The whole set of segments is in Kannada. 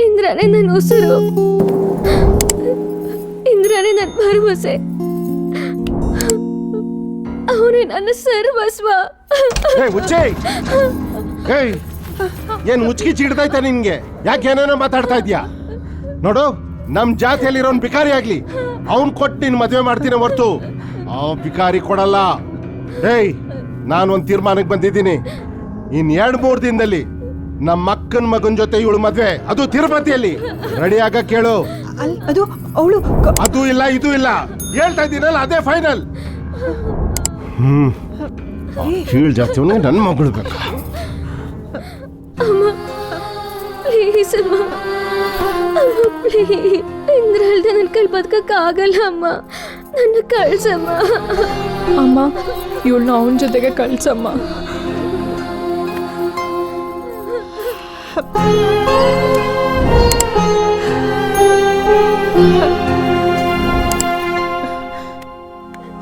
ಇಂದ್ರನೇ ನನ್ನ ಉಸಿರು, ಇಂದ್ರನೇ ನನ್ನ ಭರವಸೆ, ಅವನೇ ನನ್ನ ಸರ್ವಸ್ವ. ಏನ್ ಮುಚ್ಕಿ ಚಿಡ್ದೈತ ನಿನ್ಗೆ? ಯಾಕೆ ಏನೇನೋ ಮಾತಾಡ್ತಾ ಇದ್ಯಾ? ನೋಡು, ನಮ್ ಜಾತಿಯಲ್ಲಿರೋನ್ ಭಿಕಾರಿ ಆಗ್ಲಿ ಅವನ್ ಕೊಟ್ಟು ನಿನ್ ಮದ್ವೆ ಮಾಡ್ತೀನಿ ಹೊರ್ತು ಆ ಭಿಕಾರಿ ಕೊಡಲ್ಲ. ನಾನೊಂದ್ ತೀರ್ಮಾನಕ್ಕೆ ಬಂದಿದ್ದೀನಿ. ಇನ್ 2-3 ದಿನದಲ್ಲಿ ನಮ್ಮ ಅಕ್ಕನ ಮಗನ್ ಜೊತೆ ಇವಳು ಮದ್ವೆ, ಅದು ತಿರುಪತಿಯಲ್ಲಿ. ರೆಡಿ ಆಗ ಕೇಳು. ಅದು ಅವಳು ಅದು ಇಲ್ಲ ಇದು ಇಲ್ಲ ಹೇಳ್ತಾ ಇದ್ದೀನಲ್ಲ, ಅದೇ ಫೈನಲ್. ಕೀಳ್ ಜಾಸ್ತಿ ನನ್ನ ಮಗಳು ಬೇಕಾ? ಅಮ್ಮ ಪ್ಲೀಸ್ ಅಮ್ಮ, ಅಮ್ಮ ಪ್ಲೀಸ್, ಇಂದ್ರ ಅಲ್ದೆ ನನ್ನ ಕೈಲಿ ಬದುಕಕ್ಕಾಗಲ್ಲ ಅಮ್ಮ, ನನ್ನ ಕಳ್ಸಮ್ಮ. ಅಮ್ಮ ಇವಳನ್ನ ಅವನ ಜೊತೆಗೆ ಕಳ್ಸಮ್ಮ.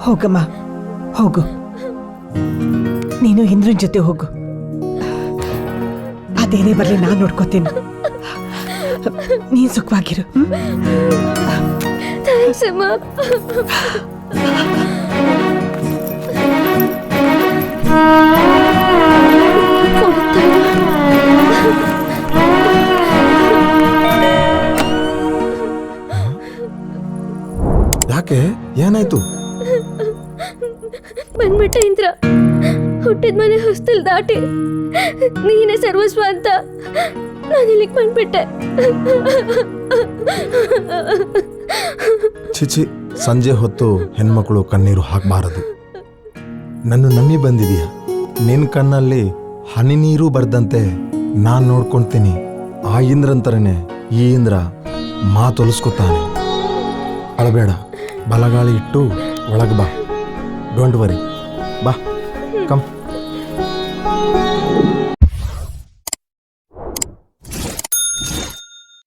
ಹೋಗಮ್ಮ, ಹೋಗು, ನೀನು ಇಂದ್ರನ್ ಜೊತೆ ಹೋಗು. ಅದೇನೇ ಬರ್ಲಿ ನಾನು ನೋಡ್ಕೋತೀನಿ. ನೀನ್ ಸುಖವಾಗಿರು. ಥ್ಯಾಂಕ್ಸ್ ಅಮ್ಮ. ಯಾಕೆ, ಏನಾಯ್ತು? ಬಂದ್ಬಿಟ್ಟೆ ಇಂದ್ರ, ಹುಟ್ಟಿದ ಮನೆ ಹೊಸ್ತಲ್ ದಾಟಿ ನೀನೇ ಸರ್ವಸ್ವ ಅಂತ ನಾನು ಇಲ್ಲಿಗೆ ಬಂದ್ಬಿಟ್ಟೆ. ಚಿಚಿ, ಸಂಜೆ ಹೊತ್ತು ಹೆಣ್ಮಕ್ಳು ಕಣ್ಣೀರು ಹಾಕಬಾರದು. ನನ್ನ ನಂಬಿ ಬಂದಿದೀಯ, ನಿನ್ನ ಕಣ್ಣಲ್ಲಿ ಹನಿ ನೀರು ಬರ್ದಂತೆ ನಾನು ನೋಡ್ಕೊಳ್ತೀನಿ. ಆ ಇಂದ್ರಂತರನೇ ಈ ಇಂದ್ರ ಮಾತೊಲಿಸ್ಕೊತಾನೆ. ಅಳಬೇಡ, ಬಲಗಾಳಿ ಇಟ್ಟು ಒಳಗೆ ಬಾ. ಡೋಂಟ್ ವರಿ, ಬಾ, ಕಮ್.